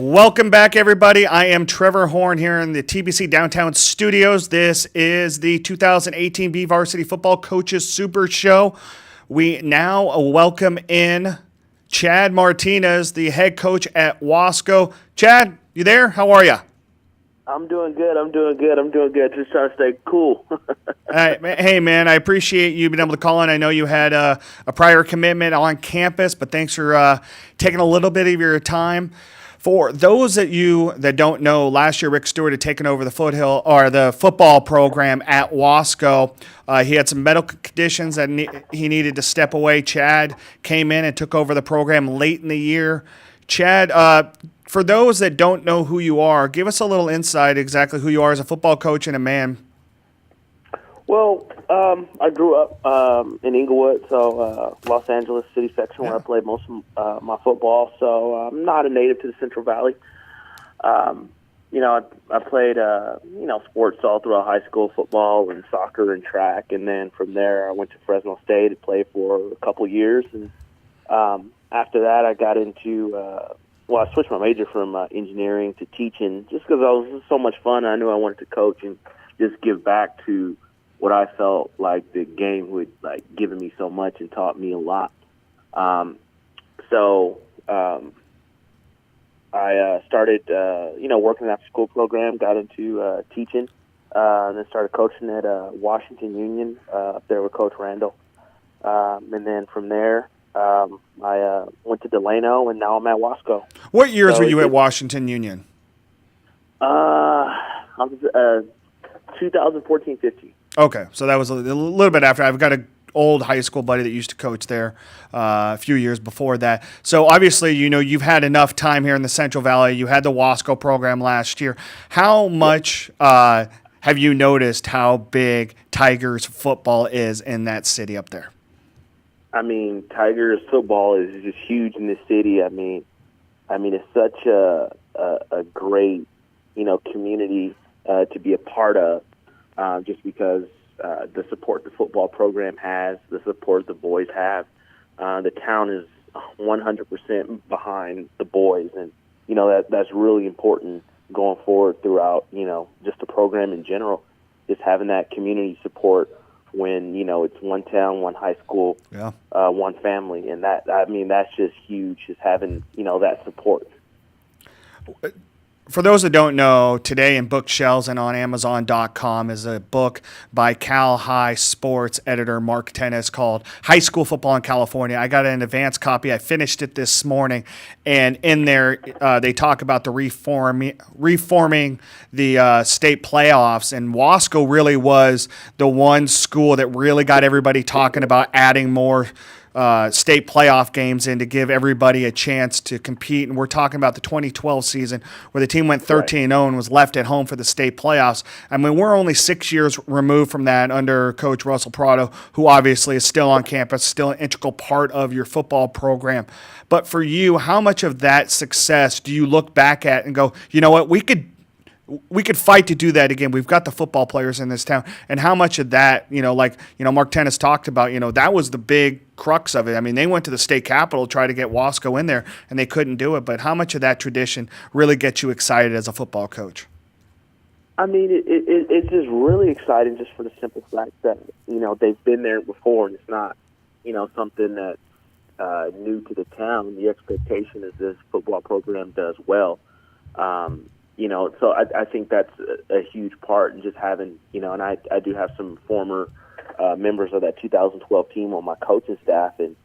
Welcome back, everybody. I am Trevor Horn here in the TBC Downtown Studios. This is the 2018 BVarsity Football Coaches Super Show. We now welcome in Chad Martinez, the head coach at Wasco. Chad, you there? How are you? I'm doing good. Just trying to stay cool. Hey, man, I appreciate you being able to call in. I know you had a prior commitment on campus, but thanks for taking a little bit of your time. For those that don't know, last year Rick Stewart had taken over the football program at Wasco. He had some medical conditions that he needed to step away. Chad came in and took over the program late in the year. Chad, for those that don't know who you are, give us a little insight exactly who you are as a football coach and a man. Well, I grew up in Inglewood, so Los Angeles city section where I played most of my football. So I'm not a native to the Central Valley. I played sports all throughout high school, football and soccer and track, and then from there I went to Fresno State to play for a couple years, and after that I got into I switched my major from engineering to teaching just because it was so much fun. I knew I wanted to coach and just give back to what I felt like the game would given me so much and taught me a lot. I started working in the after school program, got into teaching, and then started coaching at Washington Union up there with Coach Randall. And then from there, I went to Delano, and now I'm at Wasco. What years were you at Washington Union? I was 2014-15. Okay, so that was a little bit after. I've got an old high school buddy that used to coach there a few years before that. So obviously, you've had enough time here in the Central Valley. You had the Wasco program last year. How much have you noticed how big Tigers football is in that city up there? I mean, Tigers football is just huge in this city. I mean, it's such a great, community to be a part of, just because the support the football program has, the support the boys have. The town is 100% behind the boys, and that's really important going forward throughout, just the program in general. Just having that community support when it's one town, one high school, one family, and that's just huge. Just having that support. For those that don't know, today in bookshelves and on Amazon.com is a book by Cal High sports editor Martinez called High School Football in California. I got an advanced copy. I finished it this morning, and in there they talk about the reforming the state playoffs, and Wasco really was the one school that really got everybody talking about adding more state playoff games in to give everybody a chance to compete. And we're talking about the 2012 season where the team went 13-0 and was left at home for the state playoffs. I mean, we're only 6 years removed from that under Coach Russell Prado, who obviously is still on campus, still an integral part of your football program. But for you, how much of that success do you look back at and go, you know what, we could fight to do that again. We've got the football players in this town. And how much of that, Mark Tennis talked about, that was the big crux of it. I mean, they went to the state capitol to try to get Wasco in there, and they couldn't do it. But how much of that tradition really gets you excited as a football coach? I mean, it's just really exciting just for the simple fact that, they've been there before, and it's not, something that's new to the town. The expectation is this football program does well. So I think that's a huge part, and just having, and I do have some former members of that 2012 team on my coaching staff, and,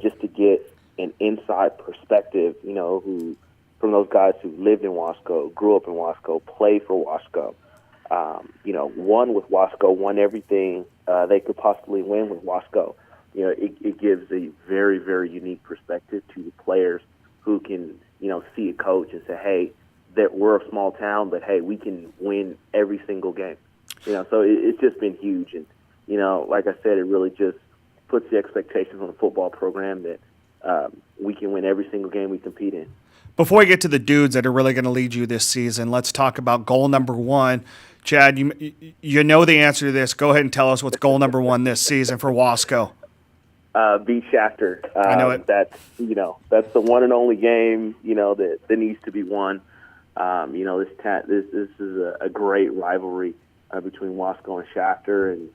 just to get an inside perspective, who from those guys who lived in Wasco, grew up in Wasco, played for Wasco, won with Wasco, won everything they could possibly win with Wasco. It gives a very, very unique perspective to the players who can, see a coach and say, hey, that we're a small town, but hey, we can win every single game. So it's just been huge. And, like I said, it really just puts the expectations on the football program that we can win every single game we compete in. Before we get to the dudes that are really going to lead you this season, let's talk about goal number one. Chad, you know the answer to this. Go ahead and tell us what's goal number one this season for Wasco. beat Shafter. I know it. That's the one and only game, that needs to be won. This is a great rivalry between Wasco and Shafter, and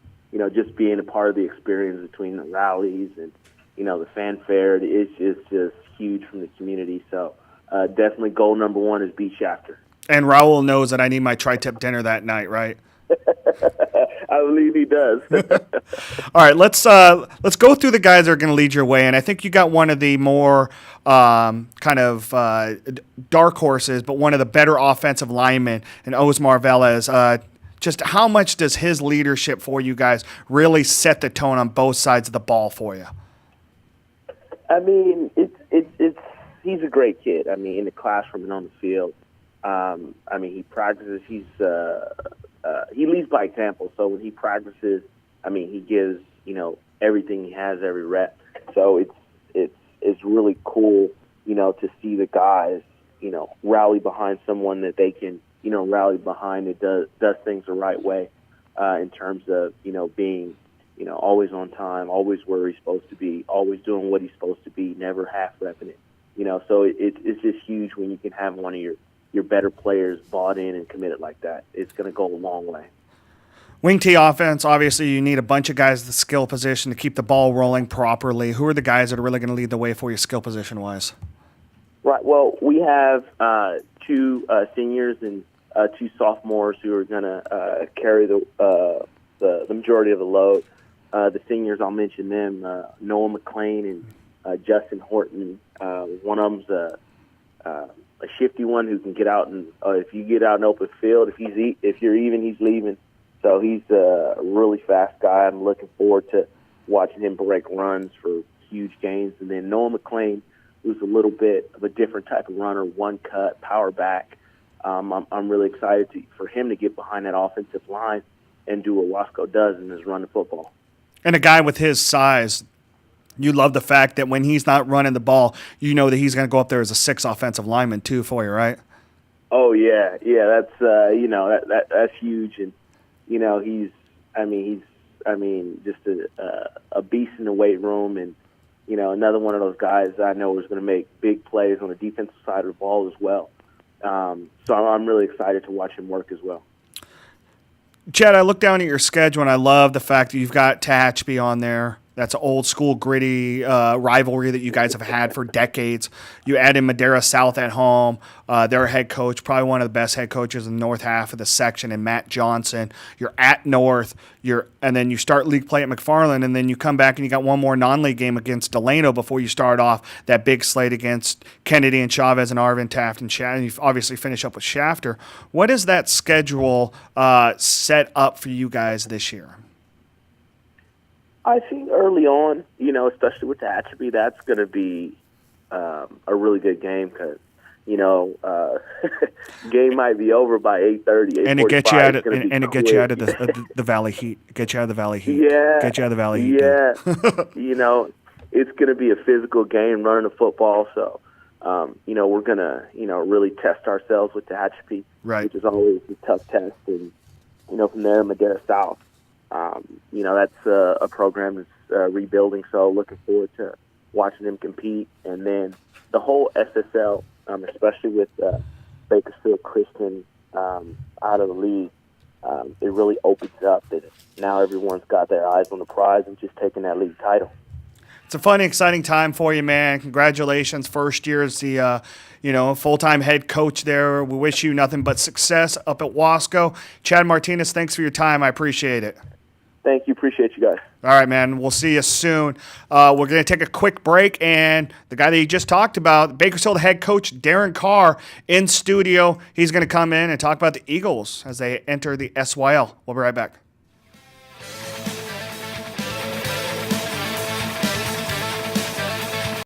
just being a part of the experience between the rallies and the fanfare. It's just huge from the community. So definitely goal number one is beat Shafter. And Raul knows that I need my tri-tip dinner that night, right? I believe he does. All right, let's go through the guys that are going to lead your way, and I think you got one of the more kind of dark horses, but one of the better offensive linemen, in Osmar Velez. Just how much does his leadership for you guys really set the tone on both sides of the ball for you? I mean, he's a great kid. I mean, in the classroom and on the field. He practices. He leads by example. So when he practices, he gives everything he has, every rep. So it's really cool, to see the guys, rally behind someone that they can, rally behind that does things the right way, in terms of being always on time, always where he's supposed to be, always doing what he's supposed to be, never half repping it. So it's just huge when you can have one of your better players bought in and committed like that. It's going to go a long way. Wing T offense, obviously you need a bunch of guys at the skill position to keep the ball rolling properly. Who are the guys that are really going to lead the way for you skill position-wise? Right. Well, we have two seniors and two sophomores who are going to carry the majority of the load. The seniors, I'll mention them, Noah McLean and Justin Horton. One of them's a shifty one who can get out, and if you get out in open field, if you're even, he's leaving. So he's a really fast guy. I'm looking forward to watching him break runs for huge gains. And then Noah McLean, who's a little bit of a different type of runner, one cut, power back. I'm really excited for him to get behind that offensive line and do what Wasco does and is run the football. And a guy with his size, you love the fact that when he's not running the ball, you know that he's going to go up there as a 6 offensive lineman too for you, right? Oh yeah. That's that's huge, and he's just a beast in the weight room, and another one of those guys I know is going to make big plays on the defensive side of the ball as well. So I'm really excited to watch him work as well. Chad, I look down at your schedule and I love the fact that you've got Tehachapi on there. That's an old school gritty rivalry that you guys have had for decades. You add in Madera South at home. Their head coach, probably one of the best head coaches in the north half of the section, and Matt Johnson. You're at North. And then you start league play at McFarland, and then you come back and you got one more non-league game against Delano before you start off that big slate against Kennedy and Chavez and Arvin Taft and Shafter. And you obviously finish up with Shafter. What is that schedule set up for you guys this year? I think early on, especially with the attribute, that's going to be a really good game because, game might be over by 8:30. And it gets you out of the Valley Heat. Get you out of the Valley Heat. Yeah. Get you out of the Valley Heat. Yeah. It's going to be a physical game running the football. So, we're going to, really test ourselves with the attribute, right, which is always a tough test. And, from there, Madera South. That's a program that's rebuilding, so looking forward to watching them compete. And then the whole SSL, especially with Bakersfield Christian out of the league, it really opens up that now everyone's got their eyes on the prize and just taking that league title. It's a fun, exciting time for you, man. Congratulations. First year as the full-time head coach there. We wish you nothing but success up at Wasco. Chad Martinez, thanks for your time. I appreciate it. Thank you. Appreciate you guys. All right, man. We'll see you soon. We're going to take a quick break, and the guy that you just talked about, Bakersfield head coach Darren Carr, in studio. He's going to come in and talk about the Eagles as they enter the SYL. We'll be right back.